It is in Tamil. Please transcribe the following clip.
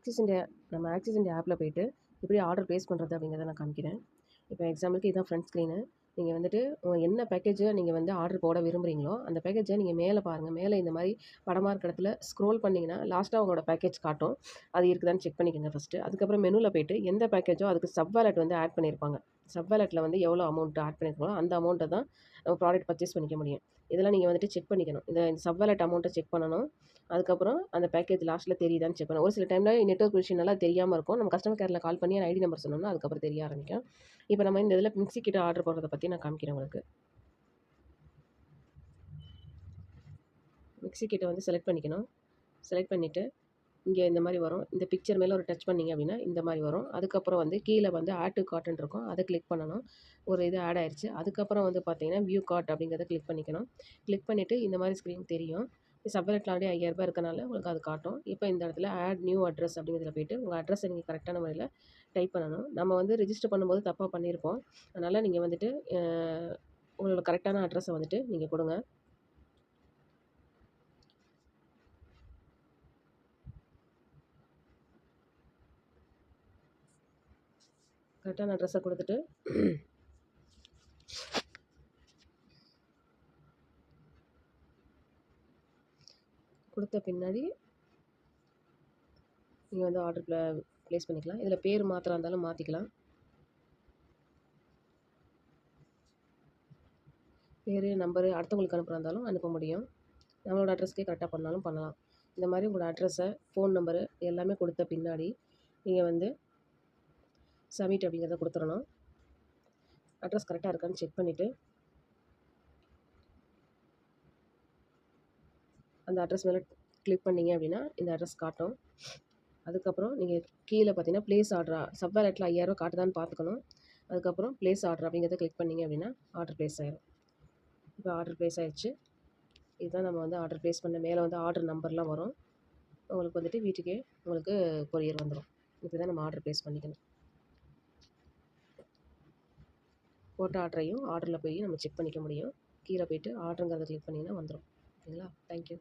ஆக்சிஸ் இந்தியா ஆப்பில் போய்ட்டு எப்படி ஆர்டர் ப்ளேஸ் பண்ணுறது அப்படிங்கிறத நான் காமிக்கிறேன். இப்போ எக்ஸாம்பிளுக்கு இதுதான் ஃப்ரண்ட் ஸ்க்ரீனு. நீங்கள் வந்துட்டு என்ன பேக்கேஜை நீங்கள் வந்து ஆர்டர் போட விரும்புகிறீங்களோ அந்த பேக்கேஜை நீங்கள் மேலே பாருங்கள். மேலே இந்த மாதிரி படமாக இருக்கிற இடத்துல ஸ்க்ரோல் பண்ணிங்கன்னா லாஸ்ட்டாக உங்களோட பேக்கேஜ் காட்டும். அது இருக்குதான்னு செக் பண்ணிக்கோங்க ஃபஸ்ட்டு. அதுக்கப்புறம் மெனுவில் போய்ட்டு எந்த பேக்கேஜோ அதுக்கு சப் வேலெட் வந்து ஆட் பண்ணியிருப்பாங்க. சப் வேலெட்டில் வந்து எவ்வளோ அமௌண்ட் ஆட் பண்ணியிருக்கோம் அந்த அமௌண்ட்டை தான் நம்ம ப்ராடக்ட் பர்ச்சேஸ் பண்ணிக்க முடியும். இதெல்லாம் நீங்கள் வந்துட்டு செக் பண்ணிக்கணும். இந்த சப் வேலெட் அமௌண்ட்டை செக் பண்ணணும். அதுக்கப்புறம் அந்த பேக்கேஜ் லாஸ்ட்டில் தெரியுதான்னு செக் பண்ணணும். ஒரு சில டைமில் நெட்வொர்க் விஷயம்னால தெரியாமல் இருக்கும். நம்ம கஸ்டமர் கேரில் கால் பண்ணி ஐடி நம்பர் சொன்னோம்னா அதுக்கப்புறம் தெரிய ஆரம்பிக்கும். இப்போ நம்ம இந்த இதில் மிக்ஸி கிட்ட ஆர்டர் போடுறத பற்றி நான் காமிக்கிறேன் உங்களுக்கு. மிக்ஸி கிட்ட வந்து செலக்ட் பண்ணிக்கணும். செலக்ட் பண்ணிவிட்டு இங்கே இந்த மாதிரி வரும். இந்த பிக்சர் மேலே ஒரு டச் பண்ணிங்க அப்படின்னா இந்த மாதிரி வரும். அதுக்கப்புறம் வந்து கீழே வந்து ஆட் டு கார்ட்னு இருக்கும். அதை கிளிக் பண்ணணும். ஒரு இது ஆட் ஆயிடுச்சு. அதுக்கப்புறம் வந்து பார்த்தீங்கன்னா வியூ கார்ட் அப்படிங்கிறத கிளிக் பண்ணிக்கணும். கிளிக் பண்ணிவிட்டு இந்த மாதிரி ஸ்க்ரீன் தெரியும். சப்வேலெட்டில் ஆல்ரெடி 5000 இருக்கனால உங்களுக்கு அது காட்டும். இப்போ இந்த இடத்துல ஆட் நியூ அட்ரஸ் அப்படிங்கிறதுல போய்ட்டு உங்கள் அட்ரஸை நீங்கள் கரெக்டான முறையில் டைப் பண்ணணும். நம்ம வந்து ரிஜிஸ்டர் பண்ணும்போது தப்பாக பண்ணியிருப்போம். அதனால் நீங்கள் வந்துட்டு உங்களோட கரெக்டான அட்ரஸை வந்துட்டு நீங்கள் கொடுங்க. கரெக்டான அட்ரஸை கொடுத்துட்டு கொடுத்த பின்னாடி நீங்கள் வந்து ஆர்டர் ப்ளேஸ் பண்ணிக்கலாம். இதில் பேர் மாத்திரம் இருந்தாலும் மாற்றிக்கலாம். பேர் நம்பரு அடுத்தவங்களுக்கு அனுப்புகிறா இருந்தாலும் அனுப்ப முடியும். நம்மளோட அட்ரஸ்க்கே கரெக்டாக பண்ணாலும் பண்ணலாம். இந்த மாதிரி உங்களோட அட்ரஸை ஃபோன் நம்பரு எல்லாமே கொடுத்த பின்னாடி நீங்கள் வந்து சப்மிட் அப்படிங்கிறத கொடுத்துடணும். அட்ரஸ் கரெக்டாக இருக்கான்னு செக் பண்ணிவிட்டு அந்த அட்ரஸ் மேலே கிளிக் பண்ணிங்க அப்படின்னா இந்த அட்ரஸ் காட்டும். அதுக்கப்புறம் நீங்கள் கீழே பார்த்தீங்கன்னா ப்ளேஸ் ஆர்டரா சப் வேலெட்டில் 5000 காட்டுதான்னு பார்த்துக்கணும். அதுக்கப்புறம் ப்ளேஸ் ஆர்டர் அப்படிங்கிறத கிளிக் பண்ணிங்க அப்படின்னா ஆர்டர் ப்ளேஸ் ஆயிடும். இப்போ ஆர்டர் ப்ளேஸ் ஆயிடுச்சு. இதுதான் நம்ம வந்து ஆர்டர் ப்ளேஸ் பண்ண மேலே வந்து ஆர்டர் நம்பர்லாம் வரும். உங்களுக்கு வந்துட்டு வீட்டுக்கே உங்களுக்கு கொரியர் வந்துடும். இப்படி தான் நம்ம ஆர்டர் ப்ளேஸ் பண்ணிக்கணும். போட்ட ஆர்டரையும் ஆர்டரில் போய் நம்ம செக் பண்ணிக்க முடியும். கீழே போய்ட்டு ஆர்டருங்கிறத கிளிக் பண்ணிங்கன்னா வந்துடும். ஓகேங்களா? தேங்க்யூ.